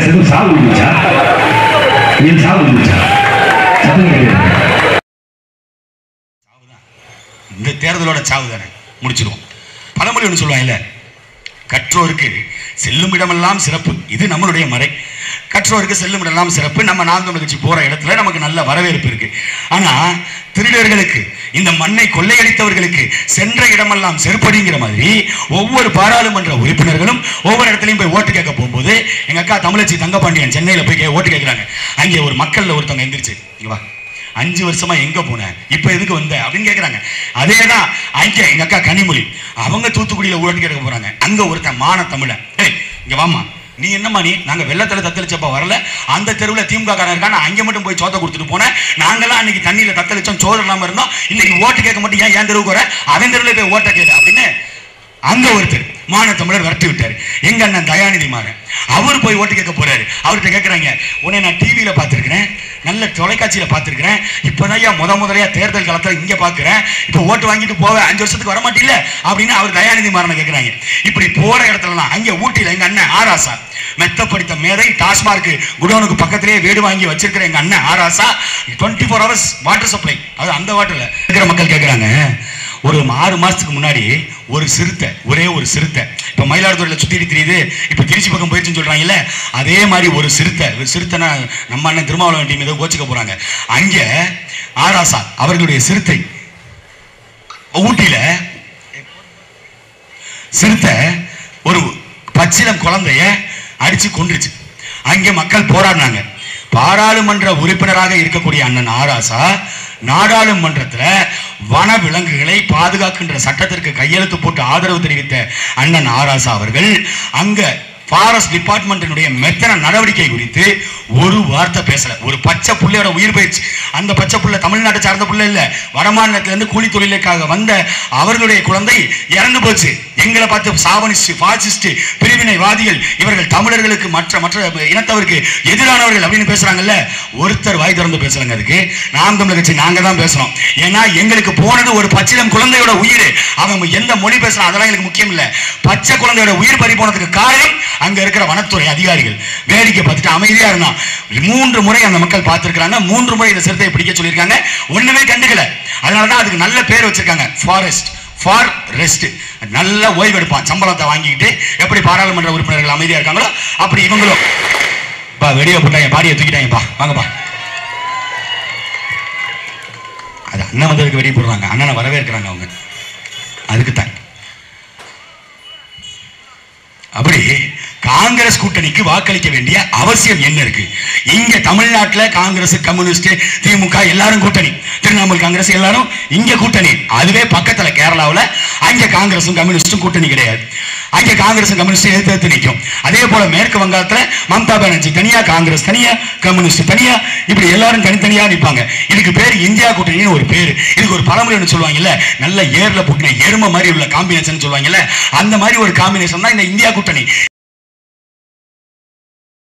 எதுவும் சாவு இருந்துச்சா? என் சாவு இருந்துச்சா? இந்த தேர்தலோட சாவு தானே, முடிச்சிருவோம். பழமொழி ஒன்று சொல்லுவாங்கல்ல, கற்றோருக்கு செல்லும் இடமெல்லாம் சிறப்பு. இது நம்மளுடைய மறை. கற்றோருக்கு செல்லும் இடமெல்லாம் சிறப்பு. நம்ம நாம் தமிழர் கட்சி போற இடத்துல நமக்கு நல்ல வரவேற்பு இருக்கு. ஆனா திருடர்களுக்கு, இந்த மண்ணை கொள்ளையடித்தவர்களுக்கு சென்ற இடமெல்லாம் செருப்படிங்கிற மாதிரி ஒவ்வொரு பாராளுமன்ற உறுப்பினர்களும் ஒவ்வொரு இடத்துலையும் போய் ஓட்டு கேட்க போகும்போது, எங்க அக்கா தமிழச்சி தங்கபாண்டியன் சென்னையில போய் ஓட்டு கேட்கிறாங்க. அங்கே ஒரு மக்கள்ல ஒருத்தவங்க எந்திரிச்சு, இங்க வா, 5 வருஷமா எங்க போன, இப்ப எதுக்கு வந்த அப்படின்னு கேட்கறாங்க. அதேதான் அங்க எங்க அக்கா கனிமொழி, அவங்க தூத்துக்குடியில ஓட்டு கேட்க போறாங்க. அங்க ஒருத்தன் மான தமிழன், இங்க வாமா, நீ என்னம்மா, நீ நாங்க வெள்ளத்துல தத்தளிச்சப்ப வரல, அந்த தெருவுல திமுக காரன் இருக்கான், அங்க மட்டும் போய் சோத்த கொடுத்துட்டு போனேன், நாங்கெல்லாம் அன்னைக்கு தண்ணியில தத்தளிச்சோம், சோறு இல்லாம இருந்தோம், இன்னைக்கு ஓட்டு கேட்க மட்டும் ஏன் தெருவுக்கு வர, அவன் தெருவுல போய் ஓட்ட கேட்க அப்படின்னு அங்க ஒருத்தர் மான தமிழர் விரட்டி விட்டாரு. எங்க அண்ணன் தயாநிதி மாறன், அவர் போய் ஓட்டு கேட்க போறாரு. அவர்கிட்ட கேட்கறாங்க, உன்னை நான் டிவியில பார்த்திருக்கிறேன், நல்ல தொலைக்காட்சியில பார்த்திருக்கிறேன், இப்பதான் முதலையா தேர்தல் காலத்துல இங்க பாக்குறேன், இப்ப ஓட்டு வாங்கிட்டு போவ 5 வருஷத்துக்கு வரமாட்டில்ல அப்படின்னு அவர் தயாநிதி மாறனை கேட்கறாங்க. இப்படி போற இடத்துலலாம், அங்க ஊட்டியில எங்க அண்ணன் ஆராசா, மெத்த படித்த மேதை, டாஸ்மார்க் குடோனுக்கு பக்கத்திலேயே வீடு வாங்கி வச்சிருக்கிற எங்க அண்ணன் ஆராசா 24 hours வாட்டர் சப்ளை, அது அந்த வாட்டர்ல இருக்கிற மக்கள் கேட்கறாங்க. ஒரு 6 மாசத்துக்கு முன்னாடி ஒரு சிறுத்தை, ஒரே ஒரு சிறுத்தை, இப்ப மயிலாடுதுறையில சுத்திட்டு தெரியுது, இப்ப திருச்சி பக்கம் போயிடுச்சுன்னு சொல்றாங்கல்ல, அதே மாதிரி ஒரு சிறுத்தைனா நம்ம அண்ணன் திருமாவளவன் டீம் ஏதோ கோச்சிக்க போறாங்க. அங்க ஆராசா அவர்களுடைய சிறுத்தை ஊட்டியில சிறுத்தை ஒரு பச்சிலம் குழந்தைய அடிச்சு கொன்றுச்சு. அங்கே மக்கள் போராடினாங்க. பாராளுமன்ற உறுப்பினராக இருக்கக்கூடிய அண்ணன் ஆராசா நாடாளுமன்றத்துல வன விலங்குகளை பாதுகாக்கின்ற சட்டத்திற்கு கையெழுத்து போட்டு ஆதரவு தெரிவித்த அண்ணன் ஆராசா அவர்கள் அங்க ஃபாரஸ்ட் டிபார்ட்மெண்டினுடைய மெத்தன நடவடிக்கை குறித்து ஒரு வார்த்தை பேசல. ஒரு பச்சை புள்ளையோட உயிர் போயிடுச்சு. அந்த பச்சை புள்ள தமிழ்நாட்டை சார்ந்த புள்ள இல்ல, வடமாநிலத்திலிருந்து கூலி தொழிலுக்காக வந்த அவர்களுடைய குழந்தை இறந்து போச்சு. எங்களை பார்த்து சாவனிஸ்ட், பாசிஸ்ட், பிரிவினைவாதிகள், இவர்கள் தமிழர்களுக்கு மற்ற இனத்தவருக்கு எதிரானவர்கள் அப்படின்னு பேசுறாங்கல்ல, ஒருத்தர் வாய் திறந்து பேசலங்க. அதுக்கு நாம் தமிழர் கட்சி நாங்க தான் பேசணும். ஏன்னா எங்களுக்கு போனது ஒரு பச்சிலம் குழந்தையோட உயிர். அவங்க எந்த மொழி பேசலாம் அதெல்லாம் எங்களுக்கு முக்கியம் இல்ல. பச்சை குழந்தையோட உயிர் பறி போனதுக்கு காரணம் அங்க இருக்கிற வனத்துறை அதிகாரிகள். வேடிக்கை பார்த்துட்டு அமைதியா இருந்தான். 3 முறை அந்த மக்கள் பார்த்திருக்காங்க. 3 முறை இந்த சிறுத்தையை பிடிக்க சொல்லியிருக்காங்க, ஒண்ணுமே கண்டுக்கல. அதனாலதான் அதுக்கு நல்ல பேர் வச்சிருக்காங்க, ஃபாரஸ்ட் ஃபார் ரெஸ்ட். நல்ல ஓய்வு எடுப்பான், சம்பளத்தை வாங்கிக்கிட்டு. எப்படி பாராளுமன்ற உறுப்பினர்கள் அமைதியா இருக்காங்களோ அப்படி இவங்களும் வெடியை போட்டாங்க, பாடியை தூக்கிட்டாங்கப்பா, வாங்கப்பா. அது அண்ணன் வந்ததுக்கு வெடி போடுறாங்க, அண்ணனை வரவேற்கிறாங்க அவங்க. அதுக்கு தான் அப்படி காங்கிரஸ் கூட்டணிக்கு வாக்களிக்க வேண்டிய அவசியம் என்ன இருக்கு? இங்க தமிழ்நாட்டில் காங்கிரஸ், கம்யூனிஸ்ட், திமுக எல்லாரும் கூட்டணி, திரிணாமுல் காங்கிரஸ் எல்லாரும் இங்க கூட்டணி. அதுவே பக்கத்துல கேரளாவில் அங்க காங்கிரஸும் கம்யூனிஸ்டும் கூட்டணி கிடையாது. அங்க காங்கிரஸும் கம்யூனிஸ்டும் எதிர்த்து நிற்கும். அதே போல மேற்கு வங்காளத்தில் மம்தா பானர்ஜி தனியா, காங்கிரஸ் தனியா, கம்யூனிஸ்ட் தனியா, இப்படி எல்லாரும் தனித்தனியா நிற்பாங்க. இதுக்கு பேர் இந்தியா கூட்டணின்னு ஒரு பேரு. இதுக்கு ஒரு பழமொழி ஒன்று சொல்லுவாங்கல்ல, நல்ல ஏர்ல போட்டு எருமை மாதிரி உள்ள காம்பினேஷன் சொல்லுவாங்கல்ல, அந்த மாதிரி ஒரு காம்பினேஷன் தான் இந்த இந்தியா கூட்டணி.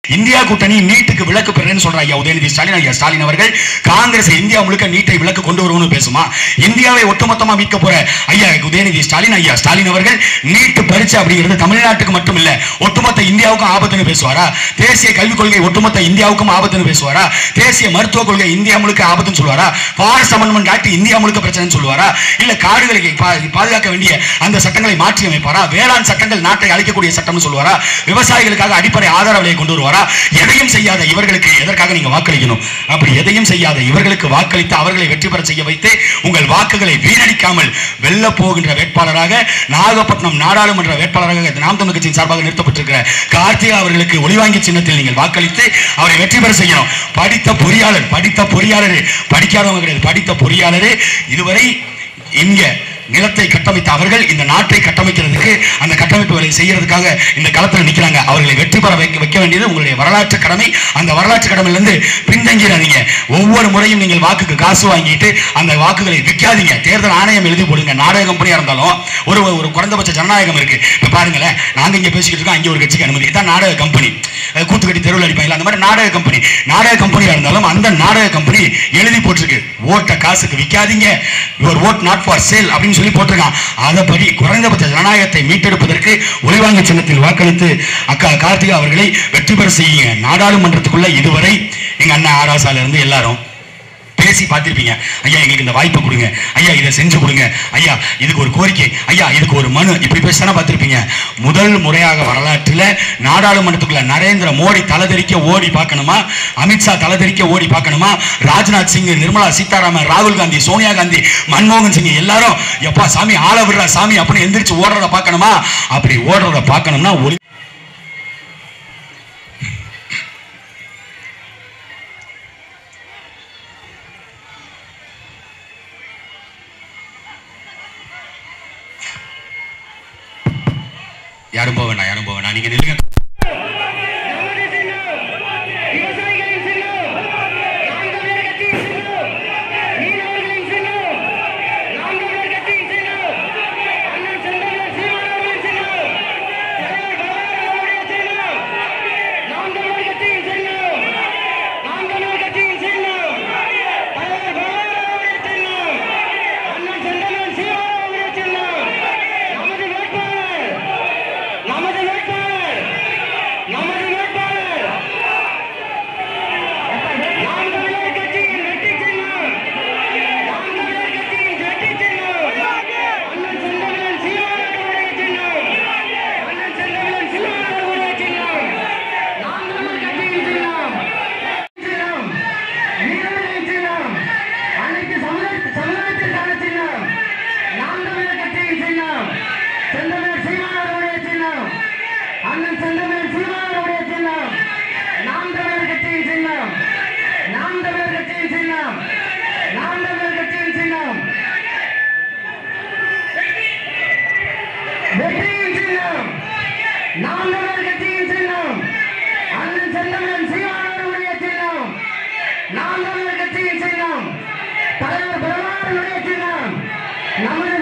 இந்தியா கூட்டணி நீட்டுக்கு விலக்கு பெறேன்னு சொல்ற ஐயா உதயநிதி ஸ்டாலின், ஐயா ஸ்டாலின் அவர்கள் காங்கிரஸ் இந்தியா முழுக்க நீட்டை விலக்கு கொண்டு வருவோம்னு பேசுமா? இந்தியாவை ஒட்டுமொத்தமா மீட்க போற ஐயா உதயநிதி ஸ்டாலின், ஐயா ஸ்டாலின் அவர்கள் நீட்டு பரீட்சை அப்படிங்கிறது தமிழ்நாட்டுக்கு மட்டும் இல்ல, ஒட்டுமொத்த இந்தியாவுக்கும் ஆபத்துன்னு பேசுவாரா? தேசிய கல்விக் கொள்கை ஒட்டுமொத்த இந்தியாவுக்கும் ஆபத்துன்னு பேசுவாரா? தேசிய மருத்துவ கொள்கை இந்தியா முழுக்க ஆபத்துன்னு சொல்லுவாரா? ஃபாரஸ்ட் அமெண்ட்மென்ட் ஆக்ட் இந்தியா முழுக்க பிரச்சனைன்னு சொல்லுவாரா? இல்ல காடுகளை பாதுகாக்க வேண்டிய அந்த சட்டங்களை மாற்றி அமைப்பாரா? வேளாண் சட்டங்கள் நாட்டை அழிக்கக்கூடிய சட்டம்னு சொல்லுவாரா? விவசாயிகளுக்காக அடிப்படை ஆதார விலையை கொண்டு வருவாரா? எதையும் செய்யாத இவர்களுக்கு எதற்காக நீங்க வாக்களிக்கணும்? அப்படி எதையும் செய்யாத இவர்களுக்கு வாக்களித்து அவர்களை வெற்றி பெற செய்ய வைத்து உங்கள் வாக்குகளை வீணடிக்காமல் வெல்ல போகின்ற வேட்பாளராக, நாகப்பட்டினம் நாடாளுமன்ற வேட்பாளராக நாம் தமிழர் கட்சியின் சார்பாக நிறுத்தப்பட்டிருக்கிற கார்த்திகா அவர்களுக்கு ஒளிவாங்கி சின்னத்தில் நீங்கள் வாக்களித்து அவரை வெற்றி பெற செய்யணும். படித்த பொறியாளர், படிக்காதவங்க கிடையாது, படித்த பொறியாளர். இதுவரை இங்க நிலத்தை கட்டமைத்த அவர்கள் இந்த நாட்டை கட்டமைக்கிறதுக்கு, அந்த கட்டமைப்பு வேலை செய்யறதுக்காக இந்த களத்தில் நிற்கிறாங்க. அவர்களை வெற்றி பெற வைக்க வேண்டியது உங்களுடைய வரலாற்று கடமை. அந்த வரலாற்று கடமையிலிருந்து பின்தங்கிறாதீங்க. ஒவ்வொரு முறையும் நீங்கள் வாக்குக்கு காசு வாங்கிட்டு அந்த வாக்குகளை விற்காதீங்க. தேர்தல் ஆணையம் எழுதி போடுங்க. நாடக கம்பெனியா இருந்தாலும் ஒரு குறைந்தபட்ச ஜனநாயகம் இருக்கு. இப்ப பாருங்களேன், நாங்க இங்க பேசிக்கிட்டு இருக்கோம், அங்கே ஒரு கட்சிக்கு அனுமதி, இதான் நாடக கம்பெனி. கூத்து கட்டி தெருவில் அடிப்பாங்க. அந்த மாதிரி நாடக கம்பெனியா இருந்தாலும் அந்த நாடக கம்பெனி எழுதி போட்டிருக்கு, ஓட்ட காசுக்கு விற்காதீங்க, your vote not for sale அப்படின்னு சொல்லி போட்டிருக்கான். அதபடி குறைந்தபட்ச ஜனநாயகத்தை மீட்டெடுப்பதற்கு ஒளிவாங்க சின்னத்தில் வாக்களித்து அக்கா கார்த்திகா அவர்களை வெற்றி பெற செய்யுங்க. நாடாளுமன்றத்துக்குள்ள இதுவரை எங்க அண்ணன் ஆராசால இருந்து எல்லாரும் பேசி பார்த்திருப்பீங்க. ஐயா எங்களுக்கு இந்த வாய்ப்பை கொடுங்க, ஐயா இதை செஞ்சு கொடுங்க, ஐயா இதுக்கு ஒரு கோரிக்கை, ஐயா இதுக்கு ஒரு மனு, இப்படி பேசினா பார்த்திருப்பீங்க. முதல் முறையாக வரலாற்றில் நாடாளுமன்றத்துக்குள்ள நரேந்திர மோடி தலைதெறிக்க ஓடி பார்க்கணுமா, அமித்ஷா தலைதெறிக்க ஓடி பார்க்கணுமா, ராஜ்நாத் சிங், நிர்மலா சீதாராமன், ராகுல் காந்தி, சோனியா காந்தி, மன்மோகன் சிங் எல்லாரும் எப்பா சாமி ஆள விடுறா சாமி அப்படின்னு எந்திரிச்சு ஓடுறத பார்க்கணுமா? அப்படி ஓடுறத பார்க்கணும்னா ஒளி யாரும் போக வேணாம், நீங்க நில்லுங்க. தலைவர் பிரபாகரனுடைய சின்னம், நமது